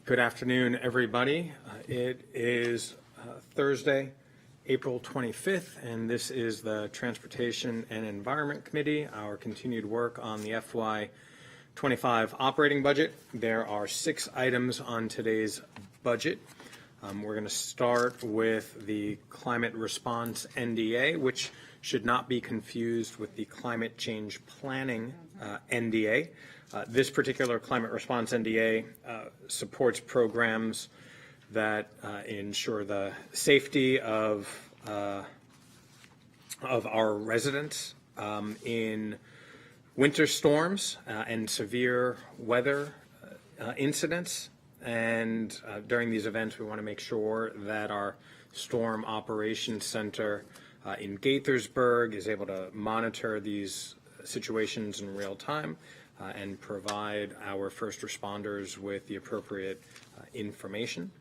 Good afternoon, everybody. It is Thursday, April 25th, and this is the Transportation and Environment Committee, our continued work on the FY25 Operating Budget. There are 6 items on today's budget. We're going to start with the Climate Response NDA, which should not be confused with the Climate Change Planning NDA. This particular Climate Response NDA supports programs that ensure the safety of our residents in winter storms and severe weather incidents. And during these events, we want to make sure that our Storm Operations Center in Gaithersburg is able to monitor these situations in real time and provide our first responders with the appropriate information.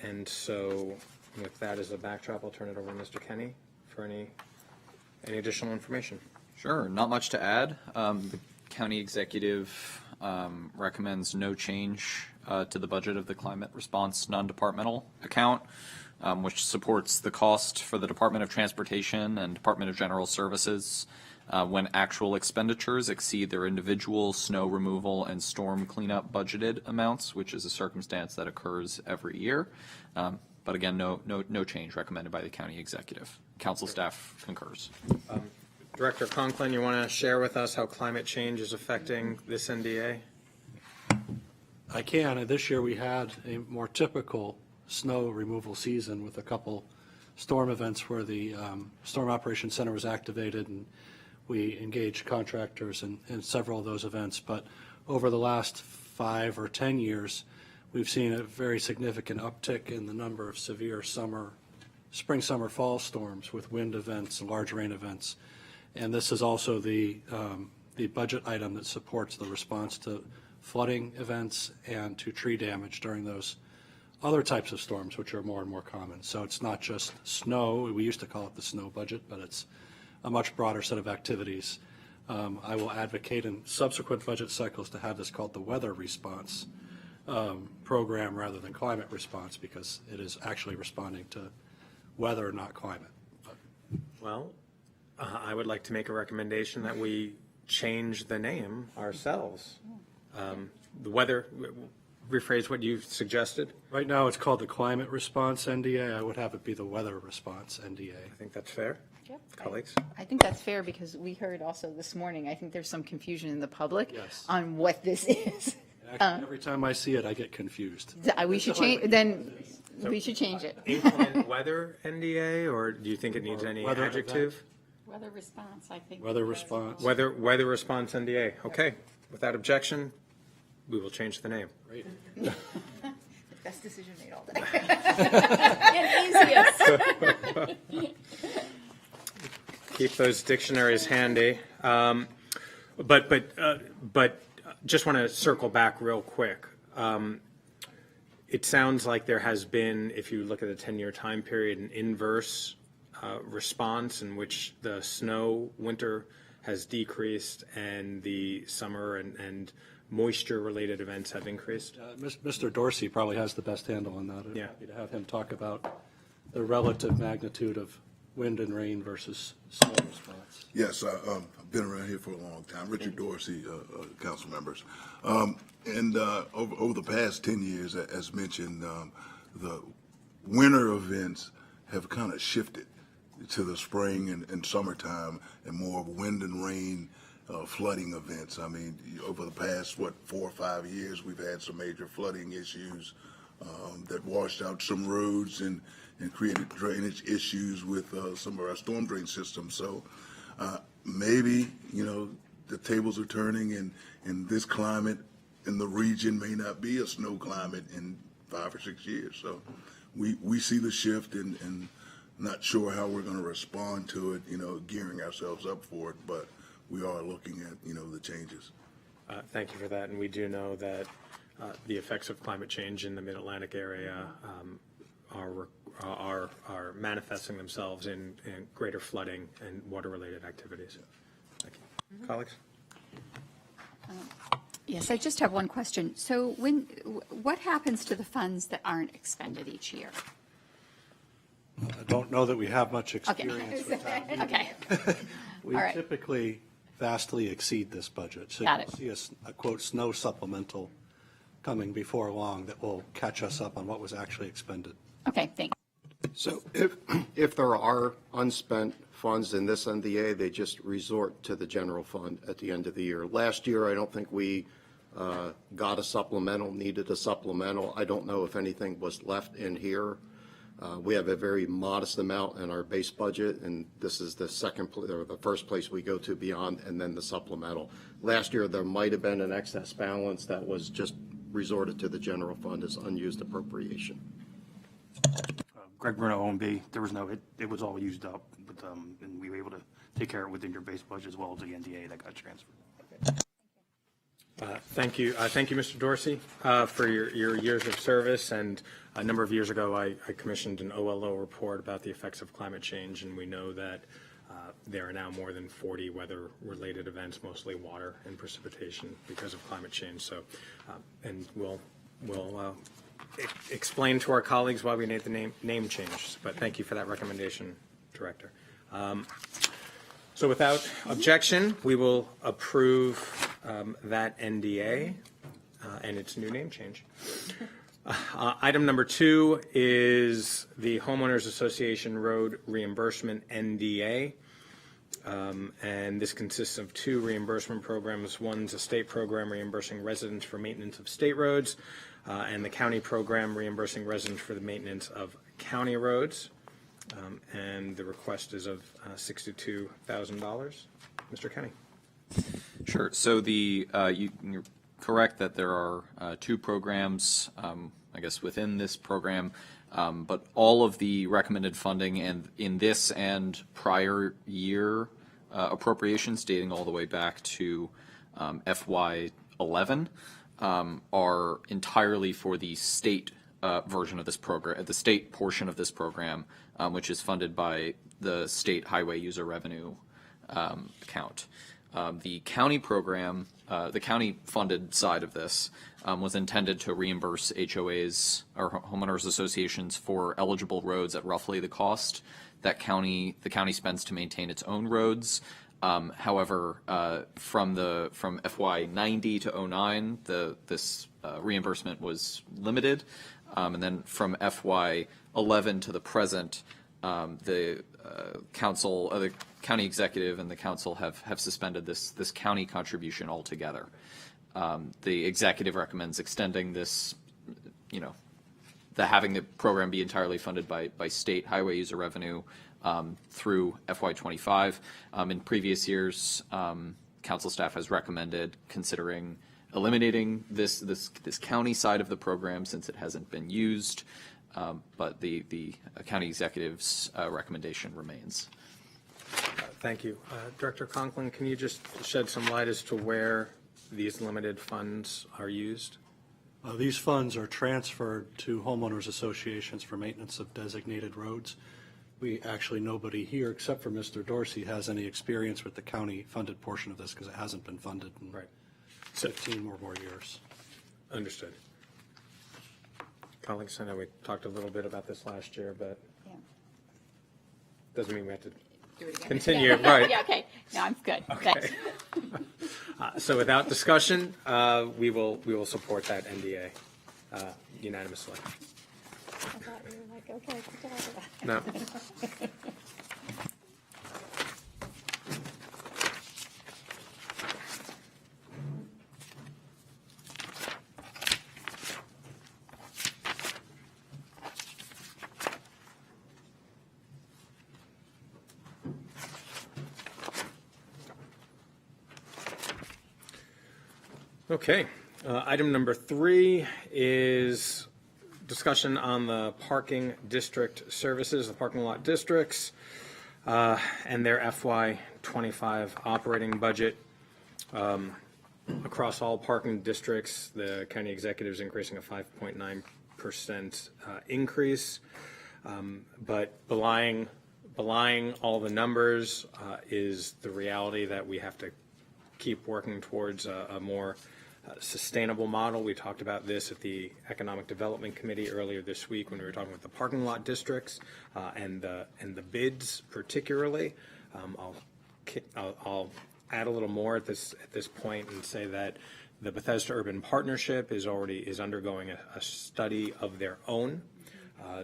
And so with that as a backdrop, I'll turn it over to Mr. Kenny for any additional information. Sure, not much to add. The county executive recommends no change to the budget of the Climate Response non-departmental account, which supports the cost for the Department of Transportation and Department of General Services when actual expenditures exceed their individual snow removal and storm cleanup budgeted amounts, which is a circumstance that occurs every year. But again, no change recommended by the county executive. Council staff concurs. Director Conklin, you want to share with us how climate change is affecting this NDA? I can. This year we had a more typical snow removal season with a couple storm events where the Storm Operations Center was activated, and we engaged contractors in several of those events. But over the last 5 or 10 years, we've seen a very significant uptick in the number of severe spring, summer, fall storms with wind events and large rain events. And this is also the budget item that supports the response to flooding events and to tree damage during those other types of storms, which are more and more common. So it's not just snow. We used to call it the snow budget, but it's a much broader set of activities. I will advocate in subsequent budget cycles to have this called the Weather Response program rather than Climate Response, because it is actually responding to weather, not climate. Well, I would like to make a recommendation that we change the name ourselves. The weather, rephrase what you suggested. Right now it's called the Climate Response NDA. I would have it be the Weather Response NDA. I think that's fair. Yep. Colleagues? I think that's fair because we heard also this morning, I think there's some confusion in the public on what this is. Actually, every time I see it, I get confused. We should change, then we should change it. Inclement weather NDA, or do you think it needs any Weather adjective? Weather response, I think. Weather Response. Weather Response NDA. Okay. Without objection, we will change the name. Great. Best decision made all day. And easiest. Keep those dictionaries handy. But just want to circle back real quick. It sounds like there has been, if you look at the 10-year time period, an inverse response in which the winter has decreased and the summer and moisture-related events have increased. Mr. Dorsey probably has the best handle on that. I'm Yeah. happy to have him talk about the relative magnitude of wind and rain versus snow response. Yes, I've been around here for a long time. Richard Dorsey, council members. And over the past 10 years, as mentioned, the winter events have kind of shifted to the spring and summertime and more of wind and rain flooding events. I mean, over the past, 4 or 5 years, we've had some major flooding issues that washed out some roads and created drainage issues with some of our storm drain systems. So maybe, the tables are turning and this climate in the region may not be a snow climate in 5 or 6 years. So we see the shift and not sure how we're going to respond to it, gearing ourselves up for it, but we are looking at, the changes. Thank you for that. And we do know that the effects of climate change in the Mid-Atlantic area are manifesting themselves in greater flooding and water-related activities. Thank you. Colleagues? Yes, I just have one question. So what happens to the funds that aren't expended each year? I don't know that we have much experience with that. Okay, We all right. typically vastly exceed this budget. So Got you'll see a quote, snow supplemental coming before long that will catch us up on what was actually expended. Okay, thanks. So if there are unspent funds in this NDA, they just resort to the general fund at the end of the year. Last year, I don't think we got a supplemental, needed a supplemental. I don't know if anything was left in here. We have a very modest amount in our base budget, and this is the the first place we go to beyond, and then the supplemental. Last year, there might have been an excess balance that was just resorted to the general fund as unused appropriation. Greg Bruno, OMB, there was no, it was all used up, but, and we were able to take care of it within your base budget as well as the NDA that got transferred. Thank you. Thank you, Mr. Dorsey, for your years of service. And a number of years ago, I commissioned an OLO report about the effects of climate change, and we know that there are now more than 40 weather-related events, mostly water and precipitation, because of climate change. So, and we'll explain to our colleagues why we made the name change. But thank you for that recommendation, Director. So without objection, we will approve that NDA and its new name change. Item number 2 is the Homeowners Association Road Reimbursement NDA. And this consists of 2 reimbursement programs. One's a state program reimbursing residents for maintenance of state roads, and the county program reimbursing residents for the maintenance of county roads. And the request is of $62,000. Mr. Kenny. Sure. So you're correct that there are 2 programs, I guess, within this program, but all of the recommended funding and in this and prior year appropriations dating all the way back to FY11 are entirely for the state version of this program, the state portion of this program, which is funded by the state highway user revenue account. The county program, the county funded side of this, was intended to reimburse HOAs or homeowners associations for eligible roads at roughly the cost that the county spends to maintain its own roads. However, from FY90 to 09, this reimbursement was limited, and then from FY11 to the present, the council, the county executive, and the council have suspended this county contribution altogether. The executive recommends extending this, having the program be entirely funded by state highway user revenue through FY25. In previous years, council staff has recommended considering eliminating this county side of the program since it hasn't been used, but the county executive's recommendation remains. Thank you. Director Conklin, can you just shed some light as to where these limited funds are used? These funds are transferred to homeowners associations for maintenance of designated roads. Nobody here except for Mr. Dorsey has any experience with the county funded portion of this because it hasn't been funded in 15 or more years. Understood. Colleagues, I know we talked a little bit about this last year, but Yeah. doesn't mean we have to Do it again. continue, right? Yeah, okay. No, I'm good. Thanks. So without discussion, we will support that NDA unanimously. I thought you were like, okay, good job. No. Okay. Item number 3 is discussion on the parking district services, the parking lot districts, and their FY25 operating budget. Across all parking districts, the county executive is increasing a 5.9% increase, but belying all the numbers is the reality that we have to keep working towards a more sustainable model. We talked about this at the Economic Development Committee earlier this week when we were talking about the parking lot districts and the bids particularly. I'll add a little more at this point and say that the Bethesda Urban Partnership is undergoing a study of their own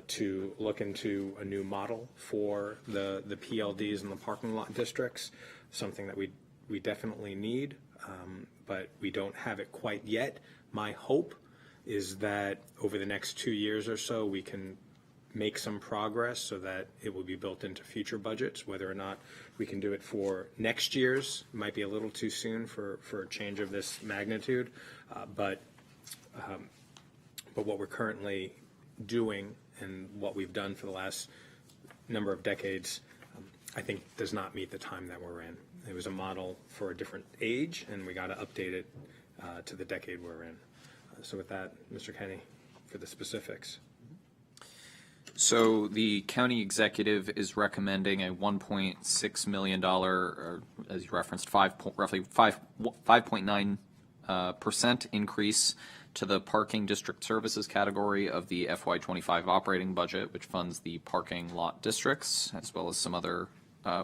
to look into a new model for the PLDs and the parking lot districts, something that we definitely need, but we don't have it quite yet. My hope is that over the next 2 years or so, we can make some progress so that it will be built into future budgets. Whether or not we can do it for next year's might be a little too soon for a change of this magnitude, but what we're currently doing and what we've done for the last number of decades, I think does not meet the time that we're in. It was a model for a different age, and we got to update it to the decade we're in. So with that, Mr. Kenny, for the specifics. So the county executive is recommending a $1.6 million, or as you referenced, roughly 5.9% increase to the parking district services category of the FY25 operating budget, which funds the parking lot districts as well as some other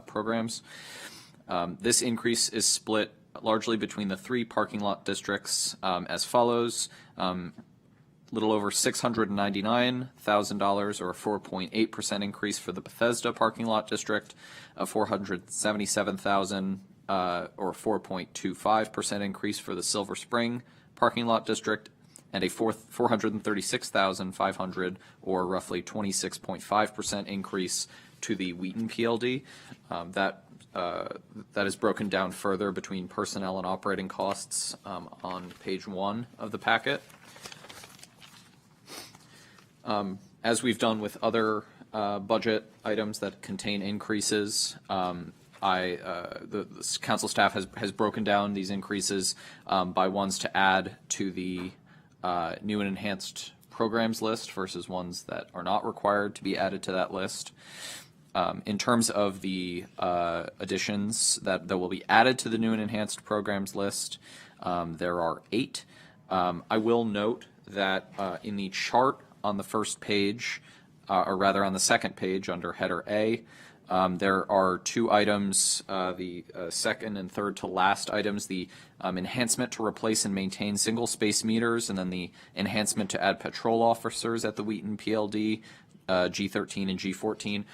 programs. This increase is split largely between the 3 parking lot districts as follows. Little over $699,000, or a 4.8% increase for the Bethesda parking lot district, a $477,000, or 4.25% increase for the Silver Spring parking lot district, and a $436,500, or roughly 26.5% increase to the Wheaton PLD. That is broken down further between personnel and operating costs on page 1 of the packet. As we've done with other budget items that contain increases, the council staff has broken down these increases by ones to add to the new and enhanced programs list versus ones that are not required to be added to that list. In terms of the additions that will be added to the new and enhanced programs list, there are 8. I will note that in the chart on the first page, or rather on the second page under header A, there are 2 items, the second and third to last items, the enhancement to replace and maintain single space meters, and then the enhancement to add patrol officers at the Wheaton PLD, G13 and G14.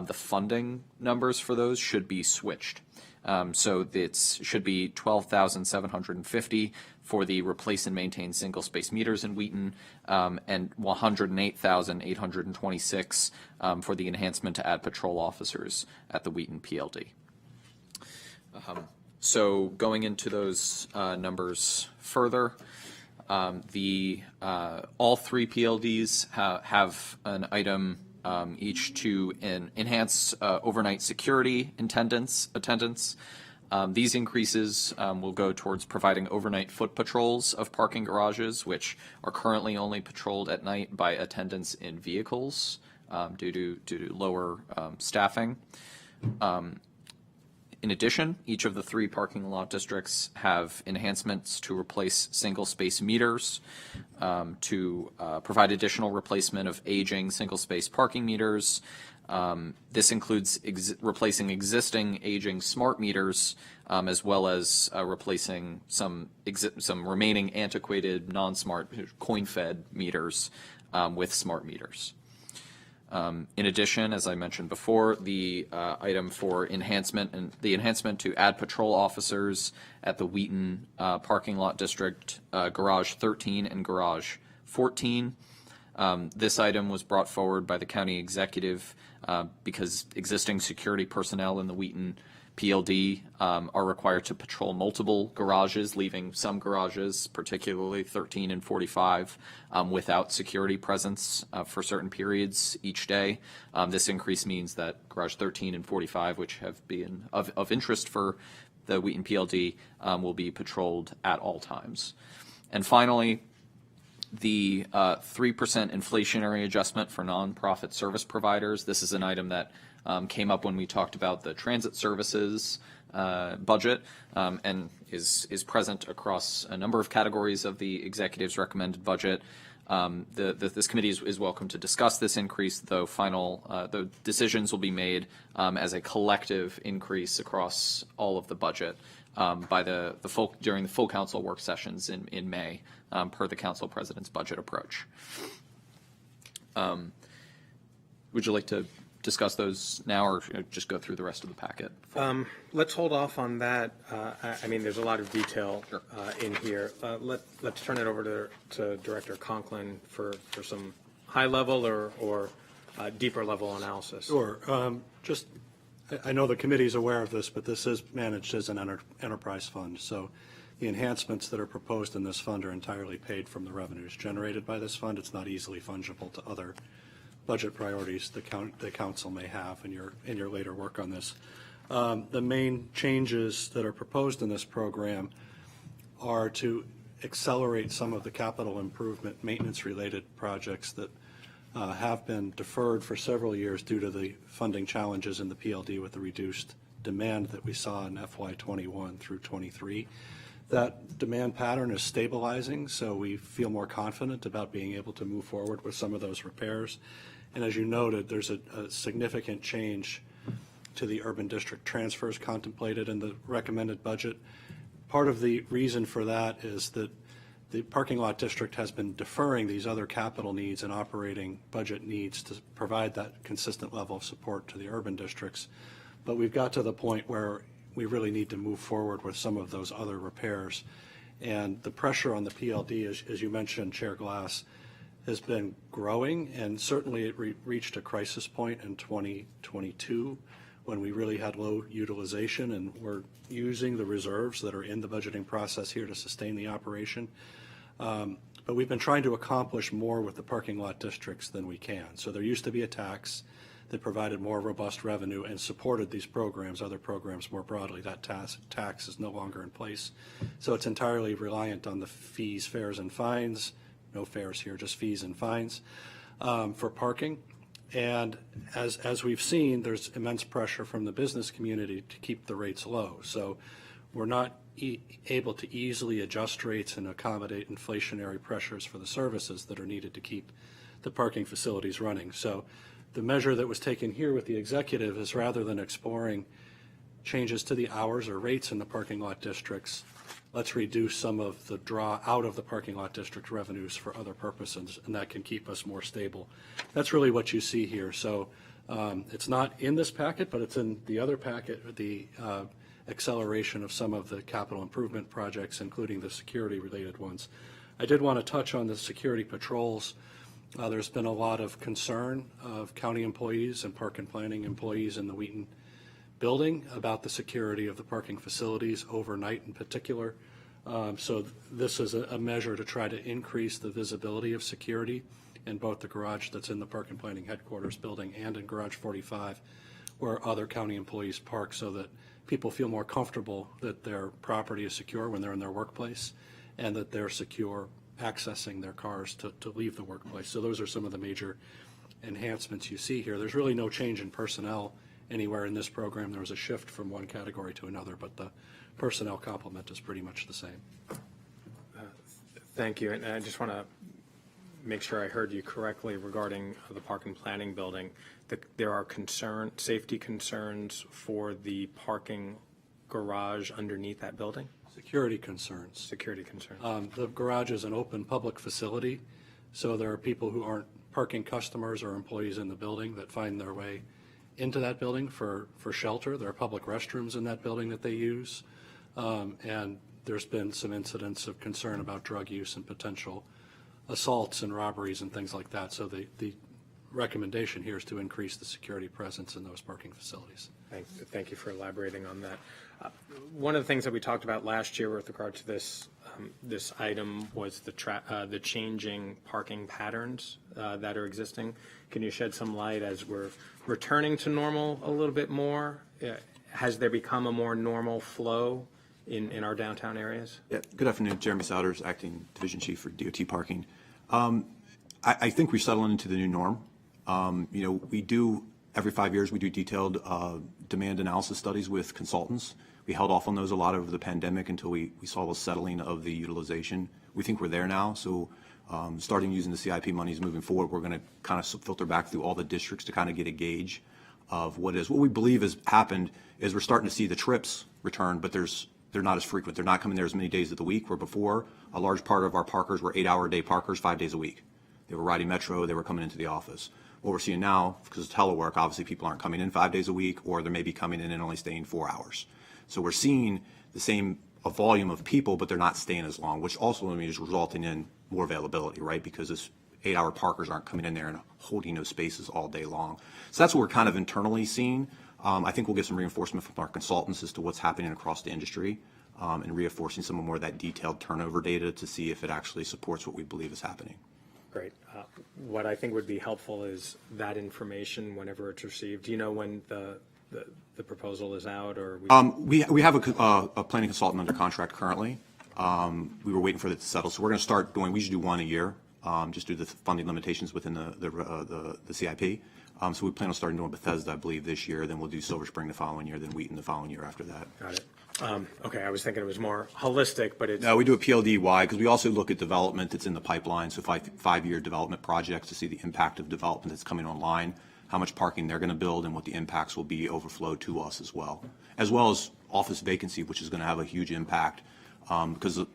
The funding numbers for those should be switched. So it should be $12,750 for the replace and maintain single space meters in Wheaton, and $108,826 for the enhancement to add patrol officers at the Wheaton PLD. So going into those numbers further, all 3 PLDs have an item each to enhance overnight security attendance. These increases will go towards providing overnight foot patrols of parking garages, which are currently only patrolled at night by attendants in vehicles due to lower staffing. In addition, each of the 3 parking lot districts have enhancements to replace single space meters, to provide additional replacement of aging single space parking meters. This includes replacing existing aging smart meters, as well as replacing some remaining antiquated non-smart coin-fed meters with smart meters. In addition, as I mentioned before, the item for enhancement to add patrol officers at the Wheaton parking lot district, garage 13 and garage 14. This item was brought forward by the county executive because existing security personnel in the Wheaton PLD are required to patrol multiple garages, leaving some garages, particularly 13 and 45, without security presence for certain periods each day. This increase means that garage 13 and 45, which have been of interest for the Wheaton PLD, will be patrolled at all times. And finally, the 3% inflationary adjustment for nonprofit service providers. This is an item that came up when we talked about the transit services budget, and is present across a number of categories of the executive's recommended budget. This committee is welcome to discuss this increase, though the decisions will be made as a collective increase across all of the budget by during the full council work sessions in May, per the council president's budget approach. Would you like to discuss those now, or just go through the rest of the packet? Let's hold off on that. I mean, there's a lot of detail in here. Let's turn it over to Director Conklin for some high level or deeper level analysis. Sure. I know the committee is aware of this, but this is managed as an enterprise fund. So the enhancements that are proposed in this fund are entirely paid from the revenues generated by this fund. It's not easily fungible to other budget priorities the council may have in your later work on this. The main changes that are proposed in this program are to accelerate some of the capital improvement maintenance-related projects that have been deferred for several years due to the funding challenges in the PLD with the reduced demand that we saw in FY21 through 23. That demand pattern is stabilizing, so we feel more confident about being able to move forward with some of those repairs. And as you noted, there's a significant change to the urban district transfers contemplated in the recommended budget. Part of the reason for that is that the parking lot district has been deferring these other capital needs and operating budget needs to provide that consistent level of support to the urban districts. But we've got to the point where we really need to move forward with some of those other repairs. And the pressure on the PLD, as you mentioned, Chair Glass, has been growing, and certainly it reached a crisis point in 2022 when we really had low utilization, and we're using the reserves that are in the budgeting process here to sustain the operation. But we've been trying to accomplish more with the parking lot districts than we can. So there used to be a tax that provided more robust revenue and supported these programs, other programs more broadly. That tax is no longer in place. So it's entirely reliant on the fees, fares, and fines. No fares here, just fees and fines for parking. And as we've seen, there's immense pressure from the business community to keep the rates low. So we're not able to easily adjust rates and accommodate inflationary pressures for the services that are needed to keep the parking facilities running. So the measure that was taken here with the executive is, rather than exploring changes to the hours or rates in the parking lot districts, let's reduce some of the draw out of the parking lot district revenues for other purposes, and that can keep us more stable. That's really what you see here. So it's not in this packet, but it's in the other packet, the acceleration of some of the capital improvement projects, including the security-related ones. I did want to touch on the security patrols. There's been a lot of concern of county employees and park and planning employees in the Wheaton building about the security of the parking facilities overnight in particular. So this is a measure to try to increase the visibility of security in both the garage that's in the Park and Planning Headquarters building and in Garage 45, where other county employees park, so that people feel more comfortable that their property is secure when they're in their workplace and that they're secure accessing their cars to leave the workplace. So those are some of the major enhancements you see here. There's really no change in personnel anywhere in this program. There was a shift from one category to another, but the personnel complement is pretty much the same. Thank you. And I just want to make sure I heard you correctly regarding the park and planning building. There are safety concerns for the parking garage underneath that building? Security concerns. Security concerns. The garage is an open public facility, so there are people who aren't parking customers or employees in the building that find their way into that building for shelter. There are public restrooms in that building that they use. And there's been some incidents of concern about drug use and potential assaults and robberies and things like that. So the recommendation here is to increase the security presence in those parking facilities. Thank you for elaborating on that. One of the things that we talked about last year with regard to this item was the changing parking patterns that are existing. Can you shed some light as we're returning to normal a little bit more? Has there become a more normal flow in our downtown areas? Yeah. Good afternoon, Jeremy Souders, Acting Division Chief for DOT Parking. I think we're settling into the new norm. We do, every 5 years, we do detailed demand analysis studies with consultants. We held off on those a lot over the pandemic until we saw the settling of the utilization. We think we're there now, so starting using the CIP monies moving forward, we're going to kind of filter back through all the districts to kind of get a gauge of what we believe has happened is we're starting to see the trips return, but they're not as frequent. They're not coming there as many days of the week, where before a large part of our parkers were 8-hour-a-day parkers 5 days a week. They were riding Metro, they were coming into the office. What we're seeing now, because of telework, obviously people aren't coming in 5 days a week, or they may be coming in and only staying 4 hours. So we're seeing the same volume of people, but they're not staying as long, which also is resulting in more availability, right? Because this 8-hour parkers aren't coming in there and holding those spaces all day long. So that's what we're kind of internally seeing. I think we'll get some reinforcement from our consultants as to what's happening across the industry, and reinforcing some more of that detailed turnover data to see if it actually supports what we believe is happening. Great. What I think would be helpful is that information whenever it's received. Do you know when the proposal is out, or? We have a planning consultant under contract currently. We were waiting for it to settle, so we're going to start doing. We usually do one a year, just due to the funding limitations within the CIP. So we plan on starting doing Bethesda, I believe, this year. Then we'll do Silver Spring the following year, then Wheaton the following year after that. Got it. Okay, I was thinking it was more holistic, but it's. No, we do a PLD-wide because we also look at development that's in the pipeline, so five-year development projects to see the impact of development that's coming online, how much parking they're going to build, and what the impacts will be overflow to us as well as office vacancy, which is going to have a huge impact, because the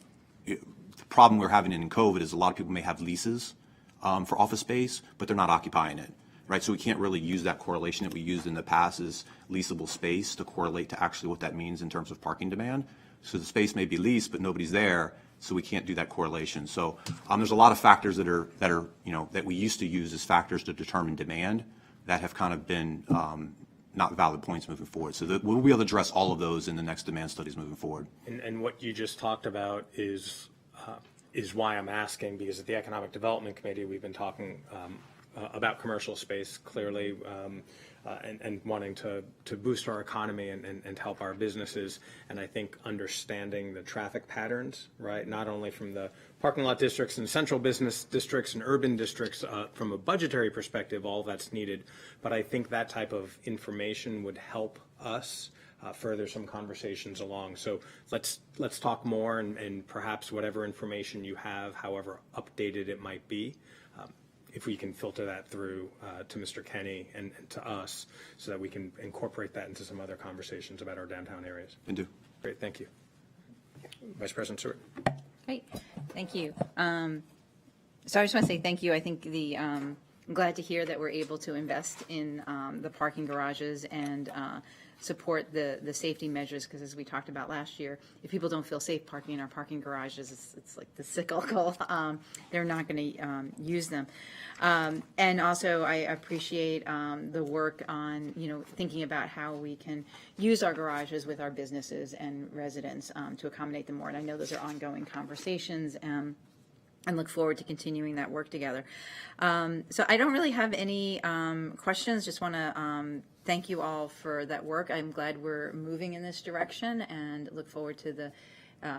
problem we're having in COVID is a lot of people may have leases for office space, but they're not occupying it. Right, so we can't really use that correlation that we used in the past as leasable space to correlate to actually what that means in terms of parking demand. So the space may be leased, but nobody's there, so we can't do that correlation. So there's a lot of factors that we used to use as factors to determine demand that have kind of been not valid points moving forward. So we'll be able to address all of those in the next demand studies moving forward. And what you just talked about is why I'm asking, because at the Economic Development Committee, we've been talking about commercial space clearly, and wanting to boost our economy and help our businesses. And I think understanding the traffic patterns, right, not only from the parking lot districts and central business districts and urban districts, from a budgetary perspective, all that's needed. But I think that type of information would help us further some conversations along. So let's talk more, and perhaps whatever information you have, however updated it might be, if we can filter that through to Mr. Kenny and to us, so that we can incorporate that into some other conversations about our downtown areas. And do. Great, thank you. Vice President Stewart. Great, thank you. So I just want to say thank you. I think I'm glad to hear that we're able to invest in the parking garages and support the safety measures, because as we talked about last year, if people don't feel safe parking in our parking garages, it's like the cyclical, they're not going to use them. And also I appreciate the work on, thinking about how we can use our garages with our businesses and residents to accommodate them more. And I know those are ongoing conversations, and look forward to continuing that work together. So I don't really have any questions. Just want to thank you all for that work. I'm glad we're moving in this direction, and look forward to the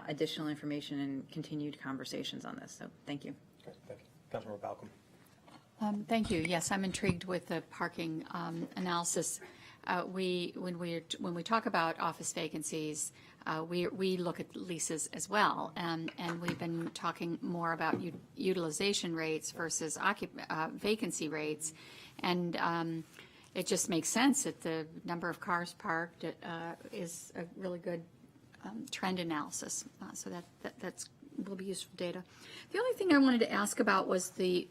additional information and continued conversations on this. So thank you. Okay, thank you. Councilmember Balcom. Thank you. Yes, I'm intrigued with the parking analysis. When we talk about office vacancies, we look at leases as well, and we've been talking more about utilization rates versus vacancy rates, and it just makes sense that the number of cars parked is a really good trend analysis. So that's will be useful data. The only thing I wanted to ask about was the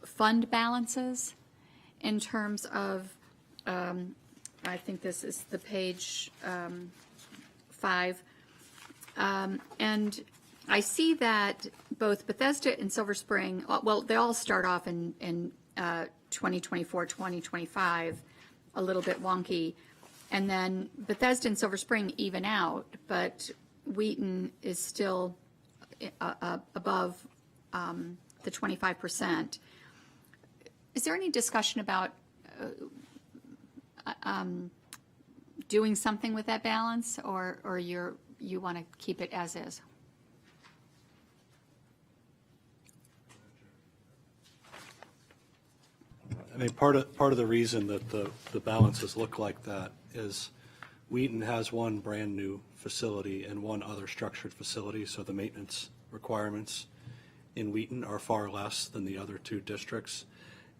fund balances in terms of. I think this is the page 5. And I see that both Bethesda and Silver Spring, well, they all start off in 2024, 2025, a little bit wonky. And then Bethesda and Silver Spring even out, but Wheaton is still above the 25%. Is there any discussion about doing something with that balance, or you want to keep it as is? I mean, part of the reason that the balances look like that is Wheaton has one brand-new facility and one other structured facility, so the maintenance requirements in Wheaton are far less than the other two districts.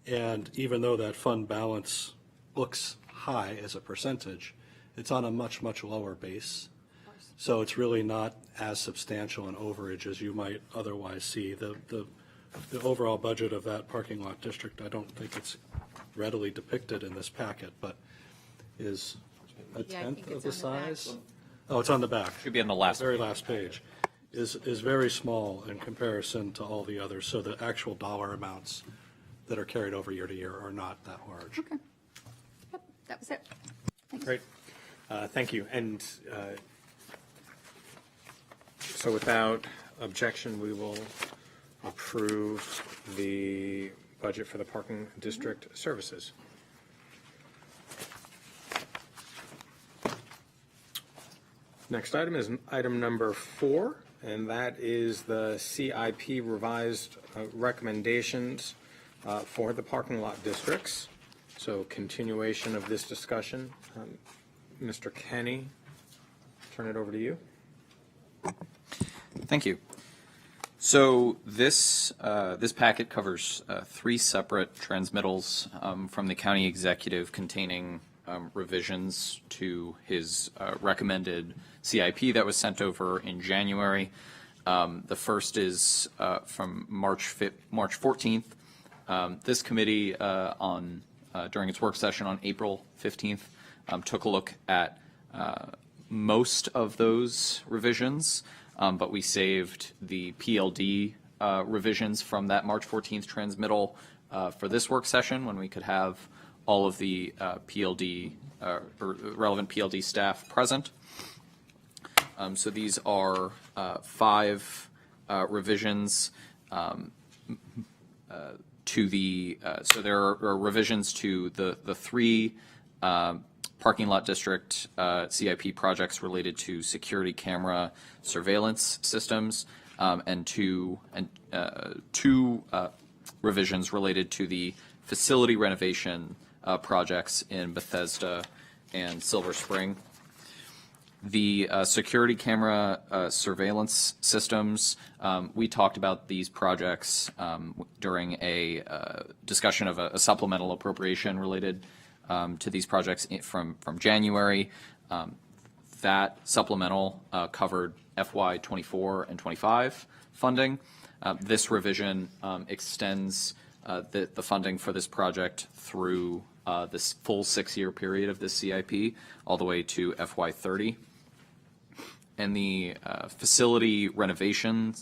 And even though that fund balance looks high as a percentage, it's on a much, much lower base. So it's really not as substantial an overage as you might otherwise see. The overall budget of that parking lot district, I don't think it's readily depicted in this packet, but is a Yeah, I tenth think of it's the on the back. size. Oh, it's on the back. Should be on the last Very last page. Is very small in comparison to all the others, so the actual dollar amounts that are carried over year to year are not that large. Okay. Yep, that was it. Great. Thank you. And so without objection, we will approve the budget for the parking district services. Next item is item number 4, and that is the CIP revised recommendations for the parking lot districts. So continuation of this discussion. Mr. Kenny, turn it over to you. Thank you. So this packet covers 3 separate transmittals from the county executive containing revisions to his recommended CIP that was sent over in January. The first is from March 14th. This committee during its work session on April 15th took a look at most of those revisions, but we saved the PLD revisions from that March 14th transmittal for this work session when we could have all of the PLD or relevant PLD staff present. So these are 5 revisions to the, so there are revisions to the 3 parking lot district CIP projects related to security camera surveillance systems, and two revisions related to the facility renovation projects in Bethesda and Silver Spring. The security camera surveillance systems, we talked about these projects during a discussion of a supplemental appropriation related to these projects from January. That supplemental covered FY24 and 25 funding. This revision extends the funding for this project through this full 6-year period of this CIP all the way to FY30. And the facility renovation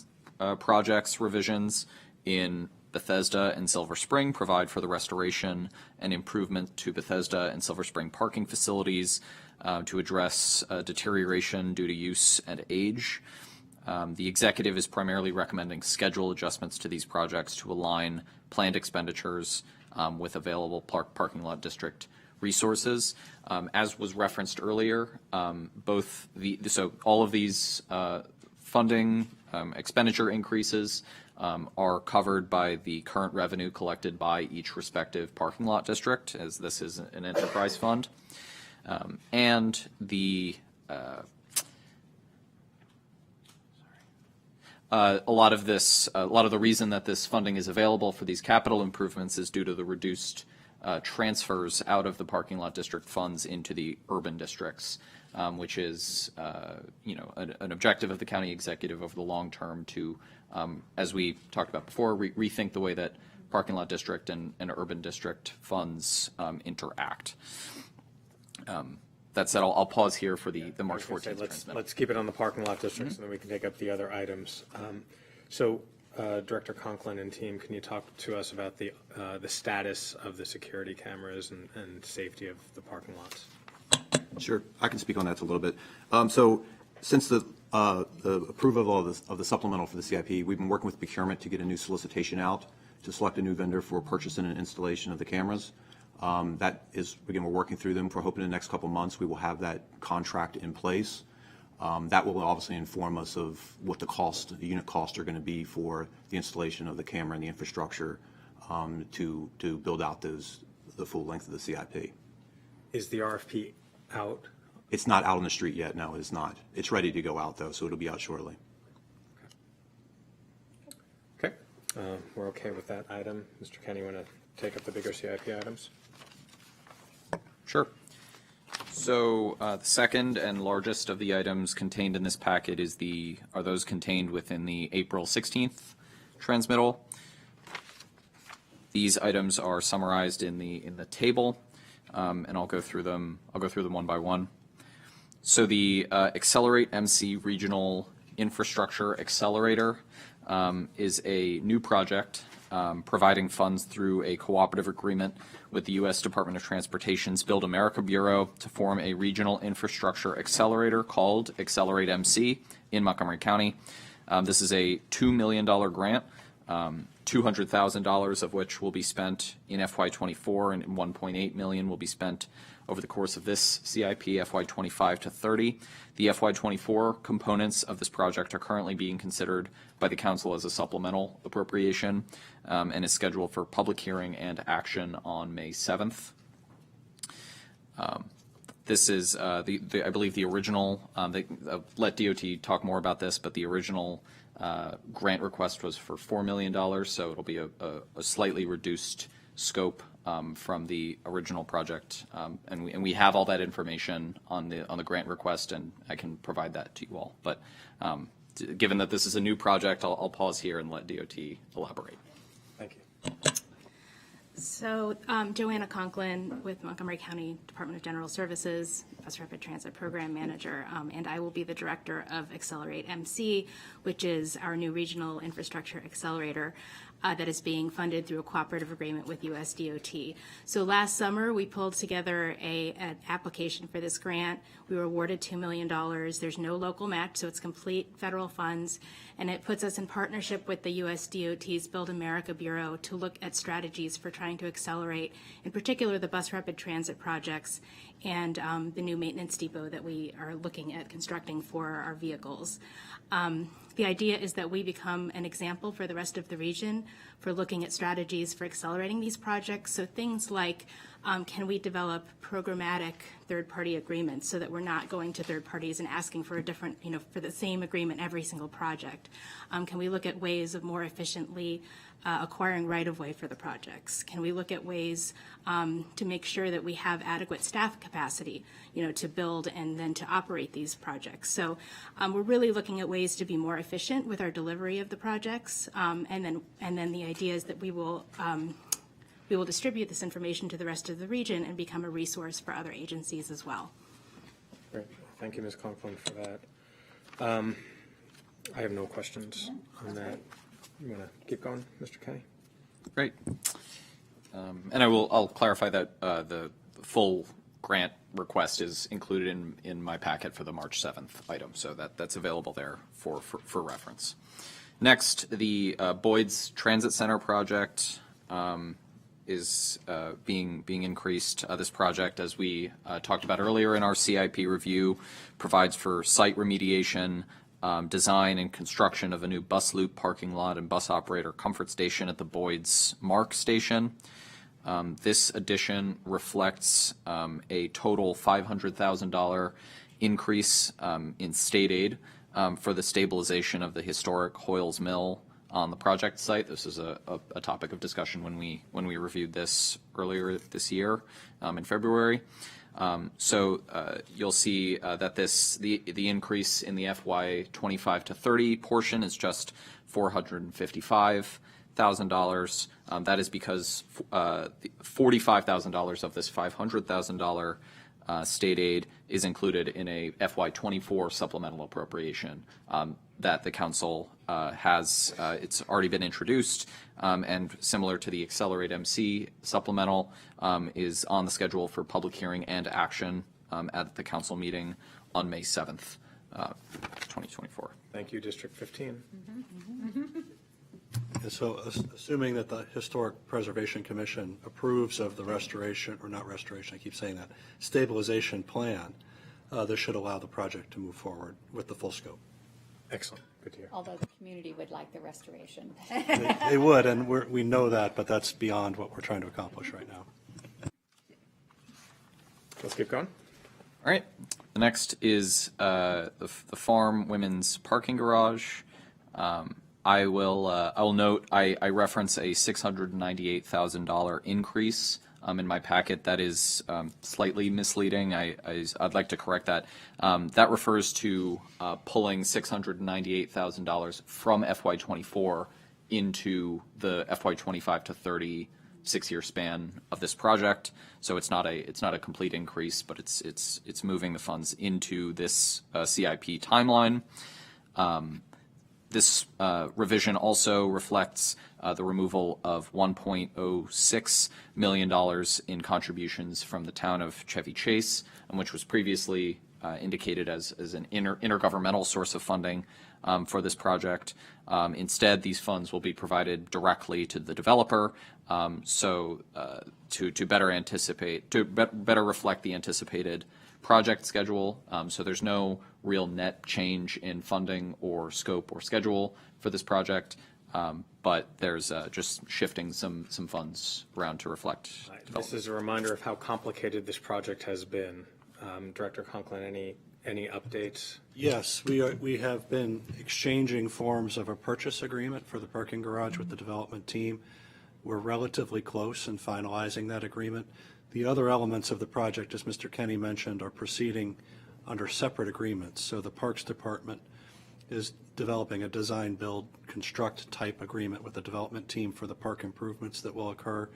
projects revisions in Bethesda and Silver Spring provide for the restoration and improvement to Bethesda and Silver Spring parking facilities to address deterioration due to use and age. The executive is primarily recommending schedule adjustments to these projects to align planned expenditures with available parking lot district resources. As was referenced earlier, so all of these funding expenditure increases are covered by the current revenue collected by each respective parking lot district, as this is an enterprise fund. And the a lot of the reason that this funding is available for these capital improvements is due to the reduced transfers out of the parking lot district funds into the urban districts, which is an objective of the county executive over the long term to, as we talked about before, rethink the way that parking lot district and urban district funds interact. That said, I'll pause here for the March 14th. Let's keep it on the parking lot districts, and then we can take up the other items. So, Director Conklin and team, can you talk to us about the status of the security cameras and safety of the parking lots? Sure, I can speak on that a little bit. So, since the approval of the supplemental for the CIP, we've been working with procurement to get a new solicitation out to select a new vendor for purchase and installation of the cameras. That is, again, we're working through them. We're hoping in the next couple of months we will have that contract in place. That will obviously inform us of what the unit costs are going to be for the installation of the camera and the infrastructure to build out the full length of the CIP. Is the RFP out It's not out on the street yet. No, it's not. It's ready to go out though, so it'll be out shortly. Okay, we're okay with that item. Mr. Kenny, want to take up the bigger CIP items? Sure. So the second and largest of the items contained in this packet are those contained within the April 16th transmittal. These items are summarized in the table, and I'll go through them. I'll go through them one by one. So the Accelerate MC Regional Infrastructure Accelerator is a new project providing funds through a cooperative agreement with the U.S. Department of Transportation's Build America Bureau to form a regional infrastructure accelerator called Accelerate MC in Montgomery County. This is a $2 million grant, $200,000 of which will be spent in FY24 and $1.8 million will be spent over the course of this CIP, FY25 to 30. The FY24 components of this project are currently being considered by the Council as a supplemental appropriation and is scheduled for public hearing and action on May 7th. This is, I believe, the original, let DOT talk more about this, but the original grant request was for $4 million, so it'll be a slightly reduced scope from the original project, and we have all that information on the grant request, and I can provide that to you all. But given that this is a new project, I'll pause here and let DOT elaborate. Thank you. So Joanna Conklin with Montgomery County Department of General Services, Bus Rapid Transit Program Manager, and I will be the director of Accelerate MC, which is our new regional infrastructure accelerator that is being funded through a cooperative agreement with US DOT. So last summer, we pulled together an application for this grant. We were awarded $2 million. There's no local match, so it's complete federal funds, and it puts us in partnership with the US DOT's Build America Bureau to look at strategies for trying to accelerate, in particular, the bus rapid transit projects and the new maintenance depot that we are looking at constructing for our vehicles. The idea is that we become an example for the rest of the region for looking at strategies for accelerating these projects. So things like, can we develop programmatic third-party agreements so that we're not going to third parties and asking for a different, for the same agreement every single project? Can we look at ways of more efficiently acquiring right-of-way for the projects? Can we look at ways to make sure that we have adequate staff capacity, to build and then to operate these projects? So we're really looking at ways to be more efficient with our delivery of the projects, and then the idea is that we will distribute this information to the rest of the region and become a resource for other agencies as well. Great. Thank you, Ms. Conklin, for that. I have no questions on that. You want to keep going, Mr. Kenny? Great. And I'll clarify that the full grant request is included in my packet for the March 7th item, so that's available there for reference. Next, the Boyd's Transit Center project is being increased. This project, as we talked about earlier in our CIP review, provides for site remediation, design and construction of a new bus loop parking lot and bus operator comfort station at the Boyd's Mark Station. This addition reflects a total $500,000 increase in state aid for the stabilization of the historic Hoyles Mill on the project site. This is a topic of discussion when we reviewed this earlier this year in February. So you'll see that the increase in the FY25 to 30 portion is just $455,000. That is because $45,000 of this $500,000 state aid is included in a FY24 supplemental appropriation that the council has. It's already been introduced, and similar to the Accelerate MC supplemental, is on the schedule for public hearing and action at the council meeting on May 7th, 2024. Thank you, District 15. And so assuming that the Historic Preservation Commission approves of the restoration, or not restoration, I keep saying that, stabilization plan, this should allow the project to move forward with the full scope. Excellent. Good to hear. Although the community would like the restoration. They would, and we know that, but that's beyond what we're trying to accomplish right now. Let's keep going. All right. The next is the farm women's parking garage. I will note I reference a $698,000 increase in my packet. That is slightly misleading. I'd like to correct that. That refers to pulling $698,000 from FY24 into the FY25 to 30 6-year span of this project. So it's not a complete increase, but it's moving the funds into this CIP timeline. This revision also reflects the removal of $1.06 million in contributions from the town of Chevy Chase, which was previously indicated as an intergovernmental source of funding for this project. Instead, these funds will be provided directly to the developer, to better anticipate, better reflect the anticipated project schedule. So there's no real net change in funding or scope or schedule for this project, but there's just shifting some funds around to reflect. This is a reminder of how complicated this project has been. Director Conklin, any updates? Yes, we have been exchanging forms of a purchase agreement for the parking garage with the development team. We're relatively close in finalizing that agreement. The other elements of the project, as Mr. Kenny mentioned, are proceeding under separate agreements. So the Parks Department is developing a design, build, construct type agreement with the development team for the park improvements that will occur.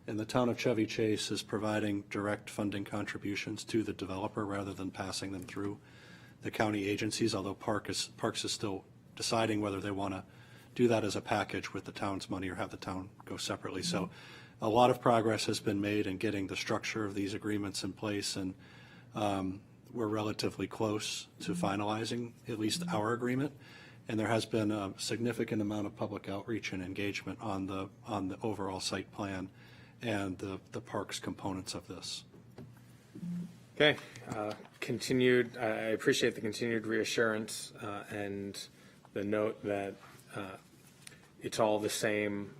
And the town of Chevy Chase is providing direct funding contributions to the developer rather than passing them through the county agencies, although Parks is still deciding whether they want to do that as a package with the town's money or have the town go separately. So a lot of progress has been made in getting the structure of these agreements in place, and we're relatively close to finalizing at least our agreement. And there has been a significant amount of public outreach and engagement on the overall site plan and the parks components of this. Okay, I appreciate the continued reassurance and the note that it's all the same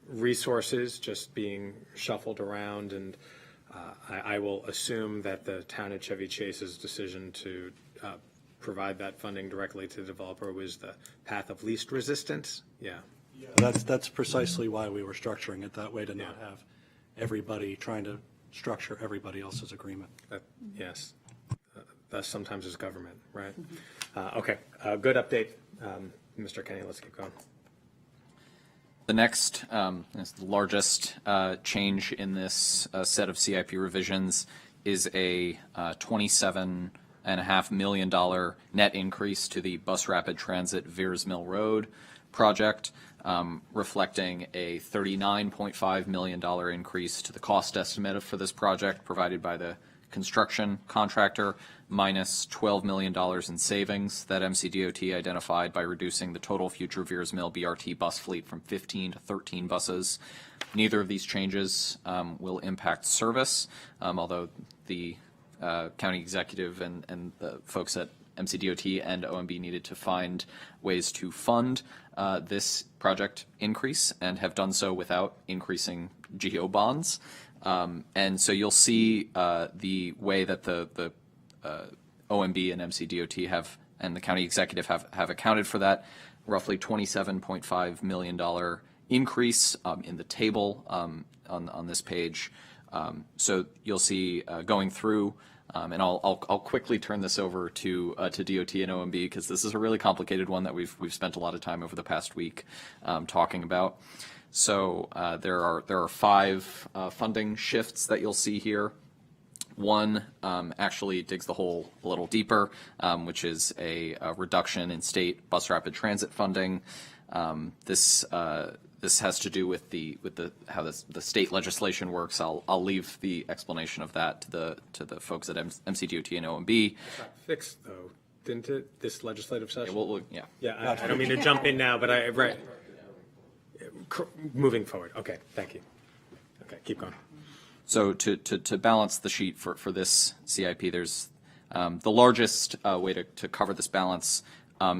resources just being shuffled around, and I will assume that the town of Chevy Chase's decision to provide that funding directly to the developer was the path of least resistance. Yeah. That's precisely why we were structuring it that way, to not have everybody trying to structure everybody else's agreement. Yes. That sometimes is government, right? Okay, good update. Mr. Kenny, let's keep going. The next, is the largest change in this set of CIP revisions is a $27.5 million net increase to the Bus Rapid Transit Veers Mill Road project, reflecting a $39.5 million increase to the cost estimate for this project provided by the construction contractor, minus $12 million in savings that MCDOT identified by reducing the total future Veers Mill BRT bus fleet from 15 to 13 buses. Neither of these changes will impact service, although the county executive and the folks at MCDOT and OMB needed to find ways to fund this project increase and have done so without increasing GO bonds. And so you'll see the way that the OMB and MCDOT have, and the county executive have accounted for that roughly $27.5 million increase in the table on this page. So you'll see going through, and I'll quickly turn this over to DOT and OMB because this is a really complicated one that we've spent a lot of time over the past week talking about. So there are 5 funding shifts that you'll see here. One actually digs the hole a little deeper, which is a reduction in state bus rapid transit funding. This has to do with how the state legislation works. I'll leave the explanation of that to the folks at MCDOT and OMB. It's not fixed though, didn't it? This legislative session. Yeah. Yeah. I don't mean to jump in now, but right. Moving forward. Okay. Thank you. Okay. Keep going. So to balance the sheet for this CIP, there's the largest way to cover this balance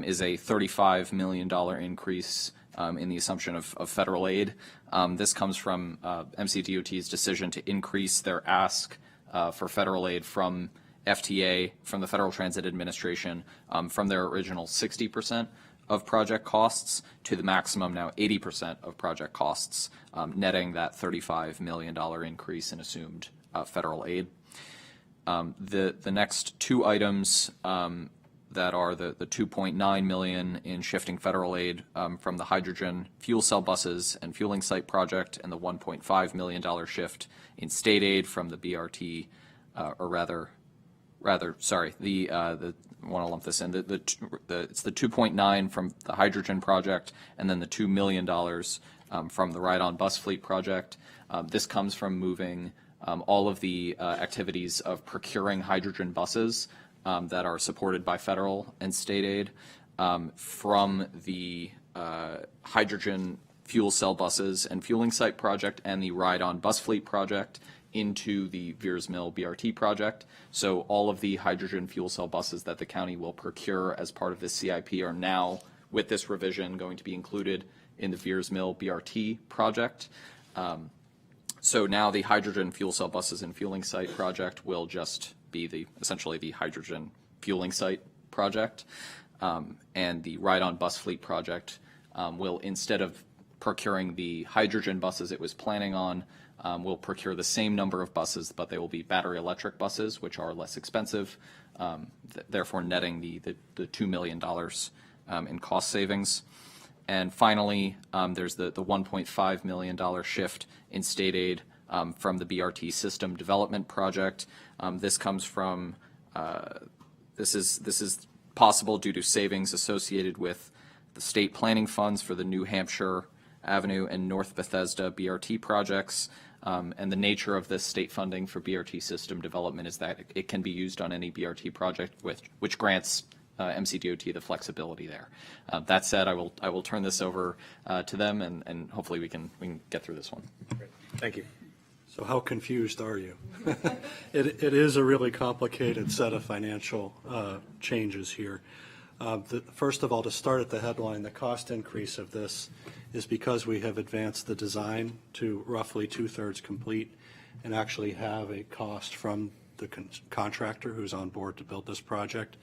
is a $35 million increase in the assumption of federal aid. This comes from MCDOT's decision to increase their ask for federal aid from FTA from the Federal Transit Administration from their original 60% of project costs to the maximum now 80% of project costs, netting that $35 million increase in assumed federal aid. The next two items that are the $2.9 million in shifting federal aid from the hydrogen fuel cell buses and fueling site project, and the $1.5 million shift in state aid from the BRT, I want to lump this in. It's the 2.9 from the hydrogen project, and then the $2 million from the ride-on bus fleet project. This comes from moving all of the activities of procuring hydrogen buses that are supported by federal and state aid from the hydrogen fuel cell buses and fueling site project and the ride-on bus fleet project into the Veers Mill BRT project. So all of the hydrogen fuel cell buses that the county will procure as part of this CIP are now, with this revision, going to be included in the Veers Mill BRT project. So now the hydrogen fuel cell buses and fueling site project will just be essentially the hydrogen fueling site project. And the ride-on bus fleet project will, instead of procuring the hydrogen buses it was planning on, will procure the same number of buses, but they will be battery electric buses, which are less expensive, therefore netting the $2 million in cost savings. And finally, there's the $1.5 million shift in state aid from the BRT system development project. This comes from, this is possible due to savings associated with the state planning funds for the New Hampshire Avenue and North Bethesda BRT projects. And the nature of this state funding for BRT system development is that it can be used on any BRT project which grants MCDOT the flexibility there. That said, I will turn this over to them, and hopefully we can get through this one. Great. Thank you. So how confused are you? It is a really complicated set of financial changes here. First of all, to start at the headline, the cost increase of this is because we have advanced the design to roughly 2/3 complete and actually have a cost from the contractor who's on board to build this project.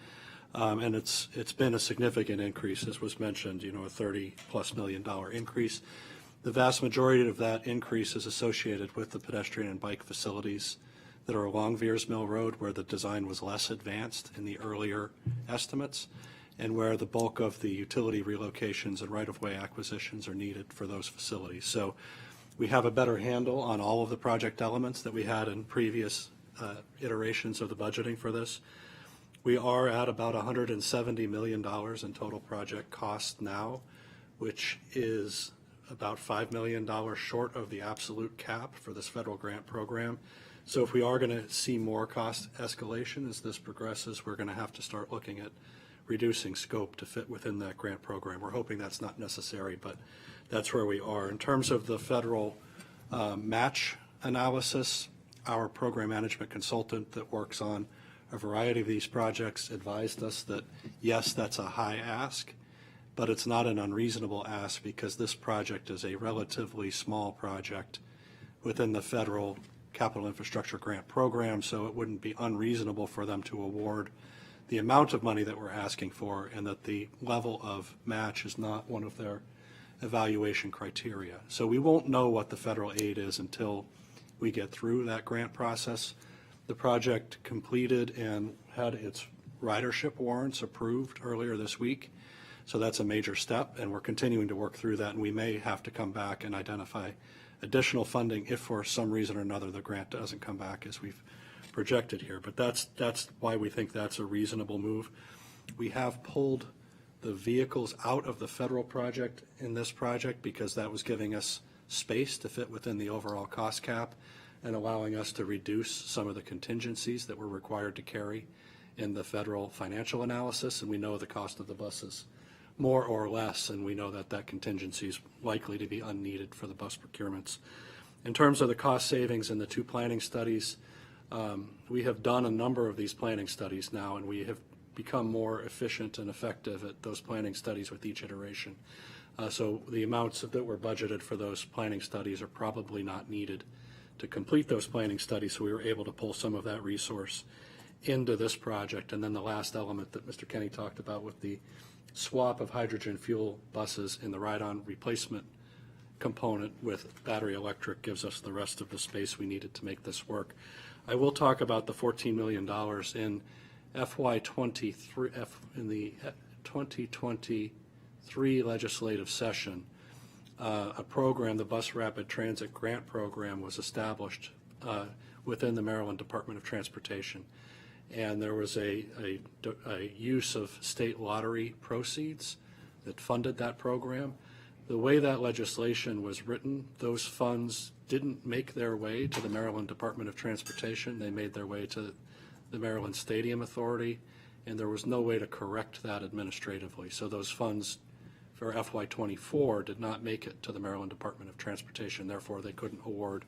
And it's been a significant increase, as was mentioned, a $30+ million increase. The vast majority of that increase is associated with the pedestrian and bike facilities that are along Veers Mill Road, where the design was less advanced in the earlier estimates, and where the bulk of the utility relocations and right-of-way acquisitions are needed for those facilities. So we have a better handle on all of the project elements that we had in previous iterations of the budgeting for this. We are at about $170 million in total project cost now, which is about $5 million short of the absolute cap for this federal grant program. So if we are going to see more cost escalation as this progresses, we're going to have to start looking at reducing scope to fit within that grant program. We're hoping that's not necessary, but that's where we are. In terms of the federal match analysis, our program management consultant that works on a variety of these projects advised us that, yes, that's a high ask, but it's not an unreasonable ask because this project is a relatively small project within the federal capital infrastructure grant program, so it wouldn't be unreasonable for them to award the amount of money that we're asking for, and that the level of match is not one of their evaluation criteria. So we won't know what the federal aid is until we get through that grant process. The project completed and had its ridership warrants approved earlier this week. So that's a major step, and we're continuing to work through that, and we may have to come back and identify additional funding if for some reason or another the grant doesn't come back as we've projected here. But that's why we think that's a reasonable move. We have pulled the vehicles out of the federal project in this project because that was giving us space to fit within the overall cost cap and allowing us to reduce some of the contingencies that we're required to carry in the federal financial analysis. And we know the cost of the buses more or less, and we know that that contingency is likely to be unneeded for the bus procurements. In terms of the cost savings in the two planning studies, we have done a number of these planning studies now, and we have become more efficient and effective at those planning studies with each iteration. So the amounts that were budgeted for those planning studies are probably not needed to complete those planning studies, so we were able to pull some of that resource into this project. And then the last element that Mr. Kenny talked about with the swap of hydrogen fuel buses in the ride-on replacement component with battery electric gives us the rest of the space we needed to make this work. I will talk about the $14 million in FY23, in the 2023 legislative session. A program, the Bus Rapid Transit Grant Program, was established within the Maryland Department of Transportation. And there was a use of state lottery proceeds that funded that program. The way that legislation was written, those funds didn't make their way to the Maryland Department of Transportation. They made their way to the Maryland Stadium Authority, and there was no way to correct that administratively. So those funds for FY24 did not make it to the Maryland Department of Transportation. Therefore, they couldn't award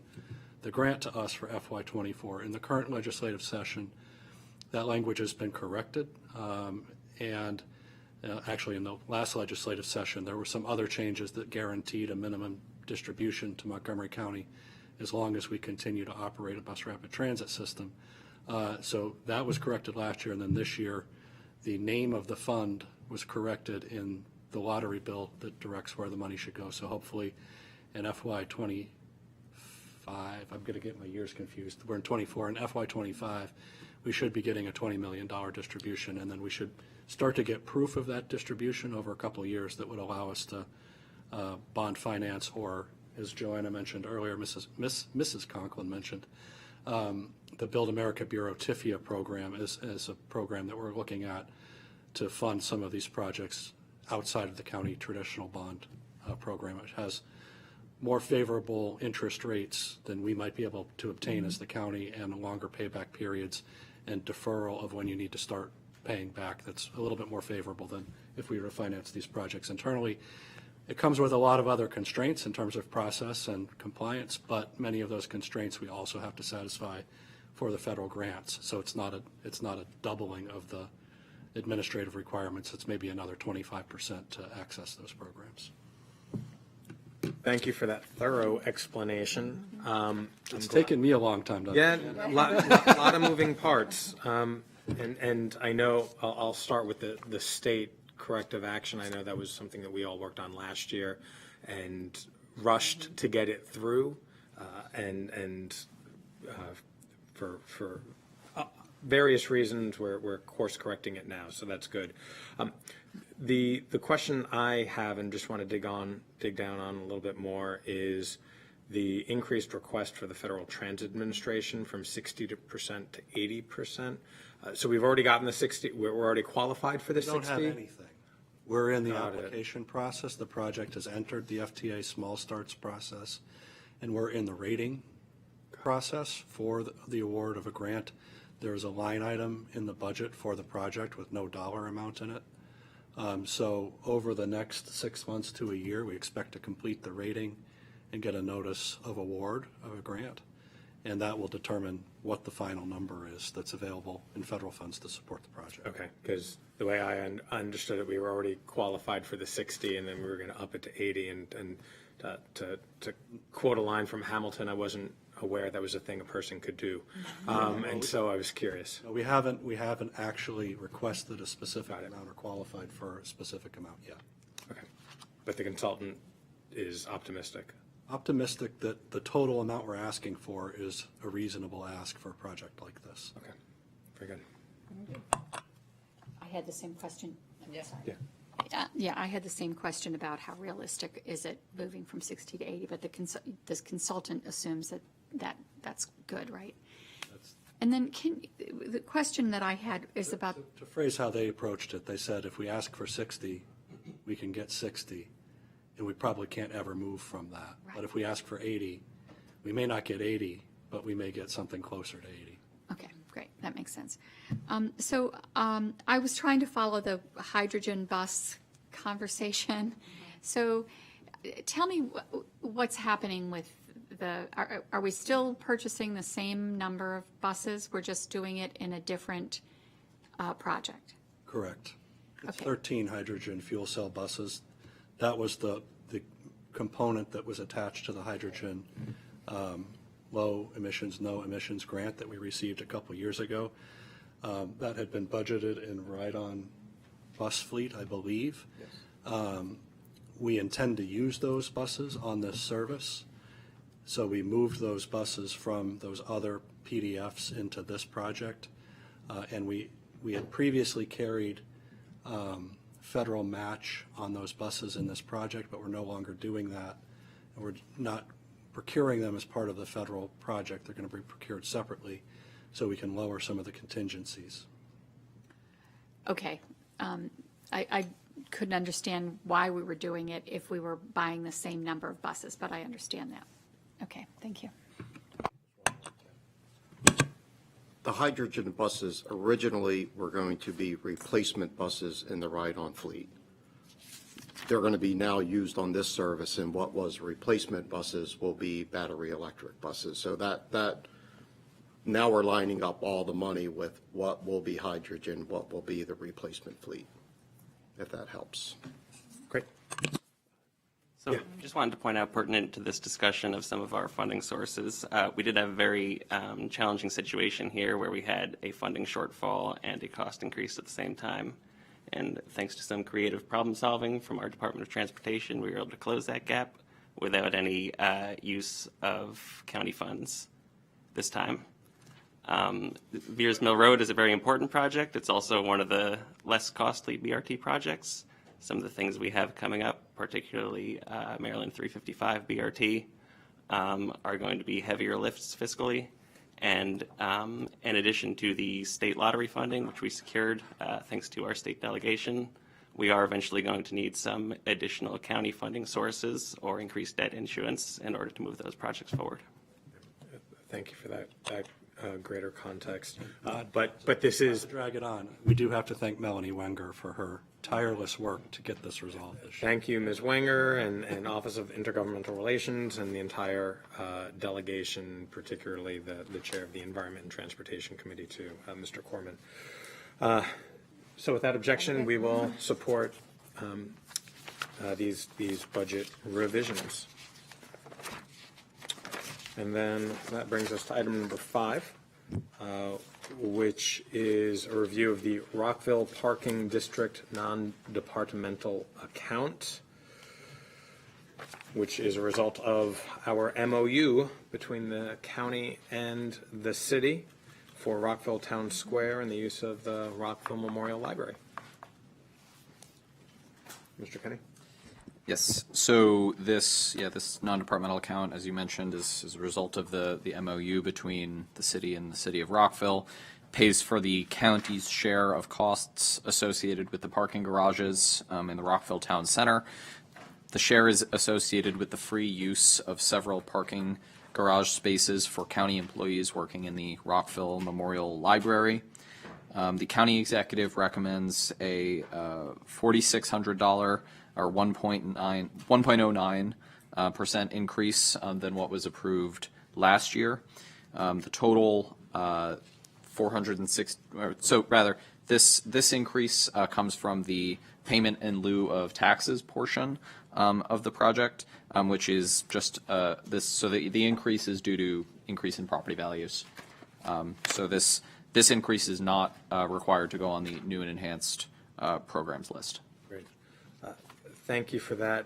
the grant to us for FY24. In the current legislative session, that language has been corrected, and actually in the last legislative session, there were some other changes that guaranteed a minimum distribution to Montgomery County as long as we continue to operate a bus rapid transit system. So that was corrected last year, and then this year, the name of the fund was corrected in the lottery bill that directs where the money should go. So hopefully in FY25, I'm going to get my years confused. We're in 24. In FY25, we should be getting a $20 million distribution, and then we should start to get proof of that distribution over a couple of years that would allow us to bond finance, or, as Joanna mentioned earlier, Mrs. Conklin mentioned, the Build America Bureau TIFIA program is a program that we're looking at to fund some of these projects outside of the county traditional bond program. It has more favorable interest rates than we might be able to obtain as the county, and longer payback periods and deferral of when you need to start paying back. That's a little bit more favorable than if we were to finance these projects internally. It comes with a lot of other constraints in terms of process and compliance, but many of those constraints we also have to satisfy for the federal grants. So it's not a doubling of the administrative requirements. It's maybe another 25% to access those programs. Thank you for that thorough explanation. It's taken me a long time to Yeah, understand. a lot of moving parts. And I know I'll start with the state corrective action. I know that was something that we all worked on last year and rushed to get it through, for various reasons we're course correcting it now, so that's good. The question I have, and just want to dig down on a little bit more, is the increased request for the Federal Transit Administration from 60% to 80%. So we've already gotten the 60. We're already qualified for the 60. We don't have anything. We're in the application process. The project has entered the FTA small starts process, and we're in the rating process for the award of a grant. There's a line item in the budget for the project with no dollar amount in it. So over the next 6 months to a year, we expect to complete the rating and get a notice of award of a grant. And that will determine what the final number is that's available in federal funds to support the project. Okay, because the way I understood it, we were already qualified for the 60, and then we were going to up it to 80. And to quote a line from Hamilton, I wasn't aware that was a thing a person could do, and so I was curious. No, we haven't actually requested a specific amount or qualified for a specific amount yet. Okay, but the consultant is optimistic. Optimistic that the total amount we're asking for is a reasonable ask for a project like this. Okay, very good. I had the same question. Yes. Yeah. Yeah, I had the same question about how realistic is it moving from 60 to 80, but this consultant assumes that's good, right? And then the question that I had is about... To phrase how they approached it, they said if we ask for 60, we can get 60, and we probably can't ever move from that. Right. But if we ask for 80, we may not get 80, but we may get something closer to 80. Okay, great. That makes sense. So I was trying to follow the hydrogen bus conversation. So tell me what's happening with are we still purchasing the same number of buses? We're just doing it in a different project? Correct. It's Okay. 13 hydrogen fuel cell buses. That was the component that was attached to the hydrogen low emissions, no emissions grant that we received a couple years ago. That had been budgeted in ride-on bus fleet, I believe. We intend to use those buses on this service. So we moved those buses from those other PDFs into this project. And we had previously carried federal match on those buses in this project, but we're no longer doing that. And we're not procuring them as part of the federal project. They're going to be procured separately so we can lower some of the contingencies. Okay. I couldn't understand why we were doing it if we were buying the same number of buses, but I understand that. Okay, thank you. The hydrogen buses originally were going to be replacement buses in the ride-on fleet. They're going to be now used on this service, and what was replacement buses will be battery electric buses. So that now we're lining up all the money with what will be hydrogen, what will be the replacement fleet, if that helps. Great. So just wanted to point out, pertinent to this discussion of some of our funding sources, we did have a very challenging situation here where we had a funding shortfall and a cost increase at the same time. And thanks to some creative problem solving from our Department of Transportation, we were able to close that gap without any use of county funds this time. Veers Mill Road is a very important project. It's also one of the less costly BRT projects. Some of the things we have coming up, particularly Maryland 355 BRT, are going to be heavier lifts fiscally. And in addition to the state lottery funding, which we secured thanks to our state delegation, we are eventually going to need some additional county funding sources or increased debt issuance in order to move those projects forward. Thank you for that greater context. But this is. Drag it on. We do have to thank Melanie Wenger for her tireless work to get this resolved this year. Thank you, Ms. Wenger and Office of Intergovernmental Relations and the entire delegation, particularly the chair of the Environment and Transportation Committee too, Mr. Corman. So without objection, we will support these budget revisions. And then that brings us to item number 5, which is a review of the Rockville Parking District non-departmental account, which is a result of our MOU between the county and the city for Rockville Town Square and the use of the Rockville Memorial Library. Mr. Kenny? Yes, so this non-departmental account, as you mentioned, is a result of the MOU between the city and the city of Rockville. Pays for the county's share of costs associated with the parking garages in the Rockville Town Center. The share is associated with the free use of several parking garage spaces for county employees working in the Rockville Memorial Library. The county executive recommends a $4,600 or 1.09% increase than what was approved last year. The total 406. So rather, this increase comes from the payment in lieu of taxes portion of the project, which is just this. So the increase is due to increase in property values. So this increase is not required to go on the new and enhanced programs list. Great. Thank you for that.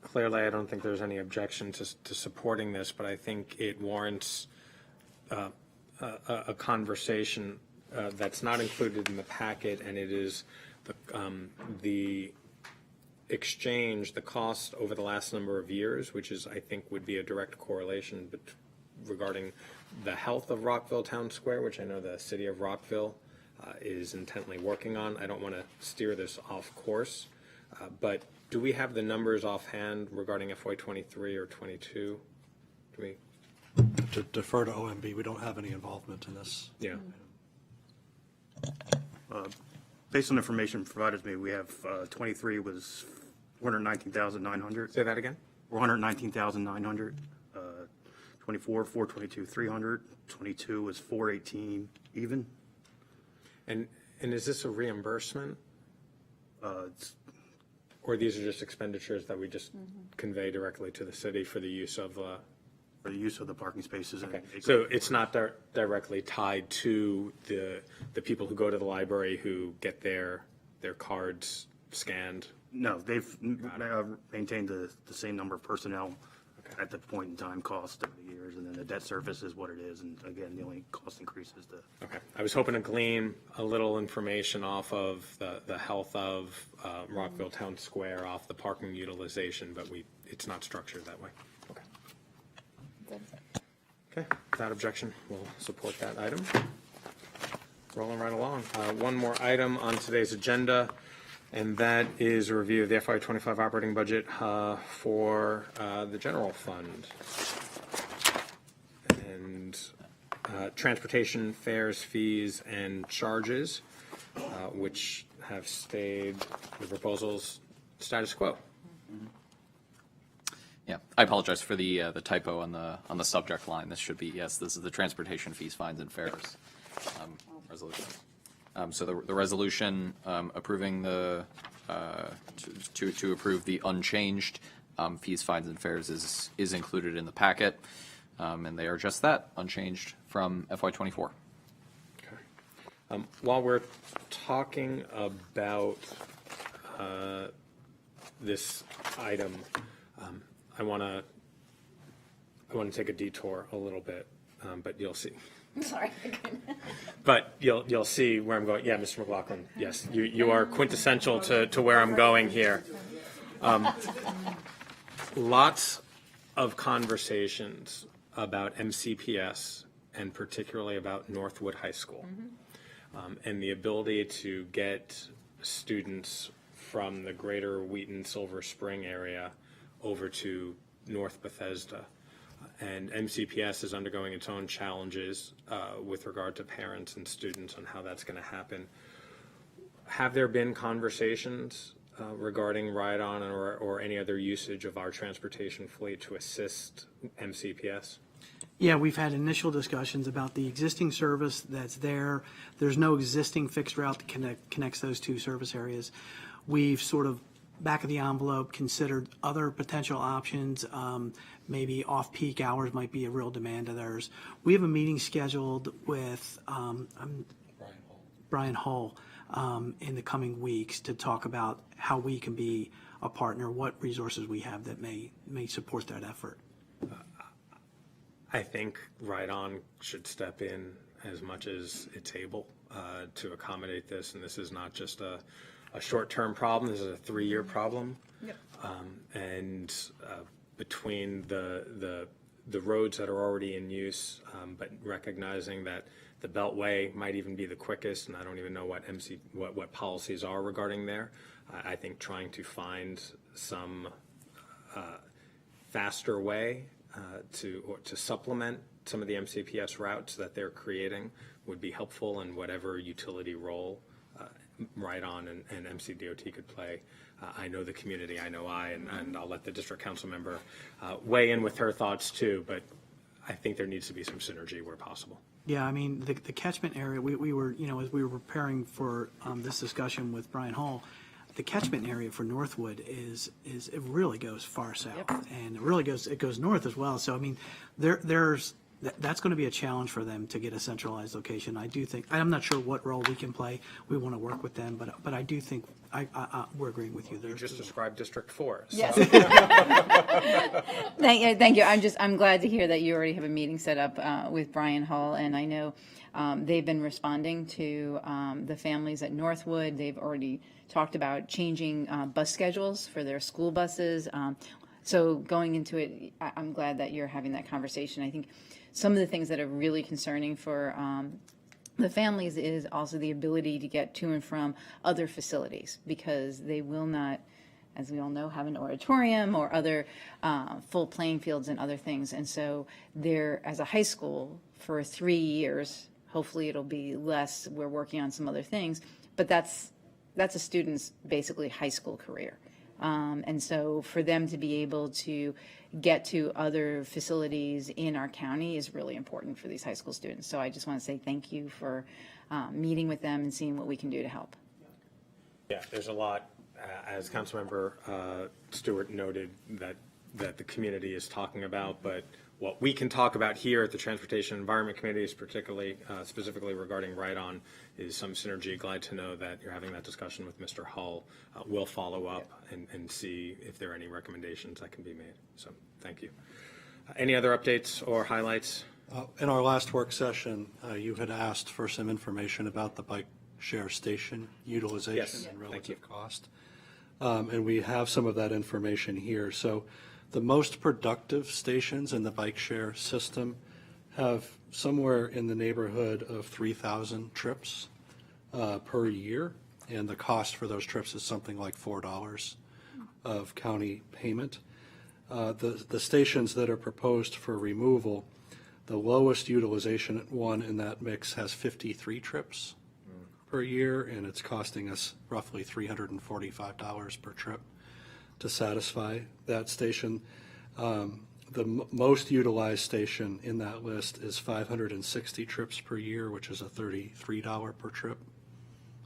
Clearly, I don't think there's any objection to supporting this, but I think it warrants a conversation that's not included in the packet, and it is the exchange, the cost over the last number of years, which is, I think, would be a direct correlation regarding the health of Rockville Town Square, which I know the city of Rockville is intently working on. I don't want to steer this off course, but do we have the numbers offhand regarding FY23 or 22? Do we? To defer to OMB, we don't have any involvement in this. Yeah. Based on information provided to me, we have 23 was 419,900. Say that again? 419,900. 24, 422, 300. 22 was 418 even. And is this a reimbursement? Or these are just expenditures that we just convey directly to the city for the use of for the use of the parking spaces. And Okay, so it's not directly tied to the people who go to the library who get their cards scanned? No, they've maintained the same number of personnel at the point in time cost over the years, and then the debt service is what it is, and again, the only cost increase is the. Okay, I was hoping to glean a little information off of the health of Rockville Town Square, off the parking utilization, but it's not structured that way. Okay. Okay, without objection, we'll support that item. Rolling right along. One more item on today's agenda, and that is a review of the FY25 operating budget for the general fund. And transportation, fares, fees, and charges, which have stayed, the proposals, status quo. Yeah, I apologize for the typo on the subject line. This should be, yes, this is the transportation fees, fines, and fares resolution. So the resolution approving to approve the unchanged fees, fines, and fares is included in the packet, and they are just that, unchanged from FY24. Okay. While we're talking about this item, I want to take a detour a little bit, but you'll see. I'm sorry. But you'll see where I'm going. Yeah, Mr. McLaughlin. Yes, you are quintessential to where I'm going here. Lots of conversations about MCPS and particularly about Northwood High School, and the ability to get students from the greater Wheaton Silver Spring area over to North Bethesda. And MCPS is undergoing its own challenges with regard to parents and students on how that's going to happen. Have there been conversations regarding ride-on or any other usage of our transportation fleet to assist MCPS? Yeah, we've had initial discussions about the existing service that's there. There's no existing fixed route that connects those two service areas. We've sort of back of the envelope considered other potential options. Maybe off-peak hours might be a real demand of theirs. We have a meeting scheduled with Brian Hull in the coming weeks to talk about how we can be a partner, what resources we have that may support that effort. I think Ride-On should step in as much as it's able to accommodate this, and this is not just a short-term problem. This is a 3-year problem. Yep. And between the roads that are already in use, but recognizing that the Beltway might even be the quickest, and I don't even know what policies are regarding there. I think trying to find some faster way to supplement some of the MCPS routes that they're creating would be helpful, in whatever utility role Ride-On and MCDOT could play. I know the community, and I'll let the district council member weigh in with her thoughts too, but I think there needs to be some synergy where possible. Yeah, I mean, the catchment area, we were, as we were preparing for this discussion with Brian Hall, the catchment area for Northwood is it really goes far south, and it goes north as well. So I mean, that's going to be a challenge for them to get a centralized location. I do think, I'm not sure what role we can play. We want to work with them, but I do think we're agreeing with you there. You just described District 4. So. Yes. Thank you. I'm glad to hear that you already have a meeting set up with Brian Hall, and I know they've been responding to the families at Northwood. They've already talked about changing bus schedules for their school buses. So going into it, I'm glad that you're having that conversation. I think some of the things that are really concerning for the families is also the ability to get to and from other facilities, because they will not, as we all know, have an auditorium or other full playing fields and other things. And so they're, as a high school, for 3 years, hopefully it'll be less, we're working on some other things, but that's a student's basically high school career. And so for them to be able to get to other facilities in our county is really important for these high school students. So I just want to say thank you for meeting with them and seeing what we can do to help. Yeah, there's a lot, as Councilmember Stewart noted, that that the community is talking about, but what we can talk about here at the Transportation Environment Committee is particularly, specifically regarding Ride-On, is some synergy. Glad to know that you're having that discussion with Mr. Hull. We'll follow up and see if there are any recommendations that can be made. So thank you. Any other updates or highlights? In our last work session, you had asked for some information about the bike share station utilization Yes, and thank you. relative cost. And we have some of that information here. So the most productive stations in the bike share system have somewhere in the neighborhood of 3,000 trips per year. And the cost for those trips is something like $4 of county payment. The stations that are proposed for removal, the lowest utilization one in that mix has 53 trips per year, and it's costing us roughly $345 per trip to satisfy that station. The most utilized station in that list is 560 trips per year, which is a $33 per trip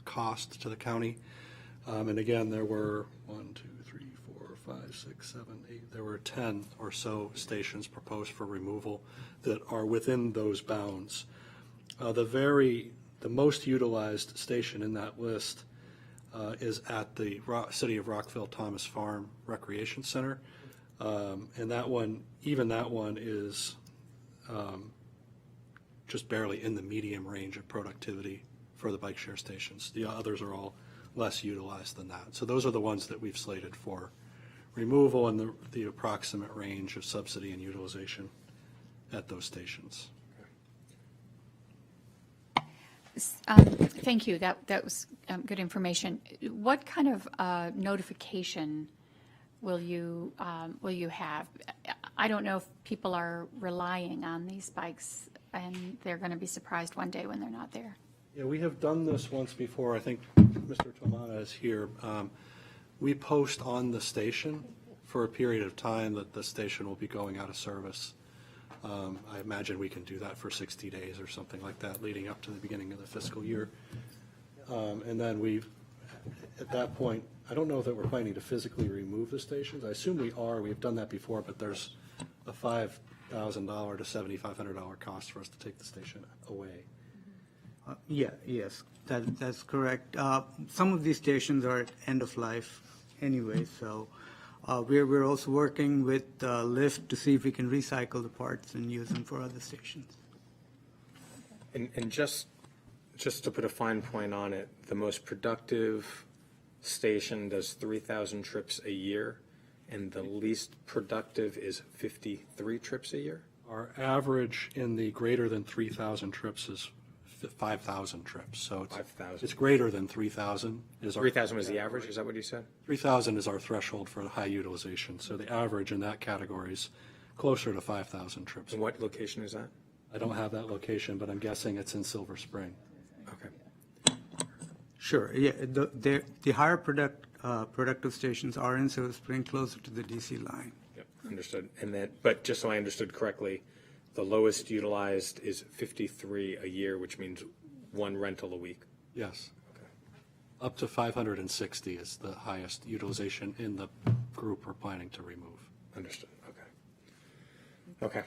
cost to the county. And again, there were there were 10 or so stations proposed for removal that are within those bounds. The most utilized station in that list is at the City of Rockville Thomas Farm Recreation Center. And that one is just barely in the medium range of productivity for the bike share stations. The others are all less utilized than that. So those are the ones that we've slated for removal and the approximate range of subsidy and utilization at those stations. Thank you. That was good information. What kind of notification will you have? I don't know if people are relying on these bikes and they're going to be surprised one day when they're not there. Yeah, we have done this once before. I think Mr. Tomana is here. We post on the station for a period of time that the station will be going out of service. I imagine we can do that for 60 days or something like that leading up to the beginning of the fiscal year. And then at that point, I don't know that we're planning to physically remove the stations. I assume we are. We've done that before, but there's a $5,000 to $7,500 cost for us to take the station away. Yes, that's correct. Some of these stations are at end of life anyway, so we're also working with Lyft to see if we can recycle the parts and use them for other stations. And just to put a fine point on it, the most productive station does 3,000 trips a year, and the least productive is 53 trips a year? Our average in the greater than 3,000 trips is 5,000 trips. So it's greater than 3,000. 3,000 was the average, is that what you said? 3,000 is our threshold for high utilization. So the average in that category is closer to 5,000 trips. And what location is that? I don't have that location, but I'm guessing it's in Silver Spring. Okay. Sure, yeah, the higher productive stations are in Silver Spring, closer to the DC line. Yep, understood. And then, but just so I understood correctly, the lowest utilized is 53 a year, which means one rental a week. Yes. Okay. Up to 560 is the highest utilization in the group we're planning to remove. Understood. Okay.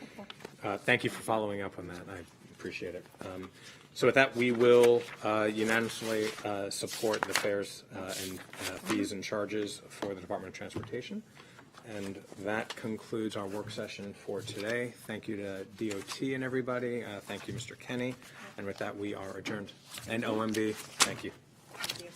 Thank you for following up on that. I appreciate it. So with that, we will unanimously support the fares and fees and charges for the Department of Transportation. And that concludes our work session for today. Thank you to DOT and everybody. Thank you, Mr. Kenny. And with that, we are adjourned. And OMB, thank you. Thank you.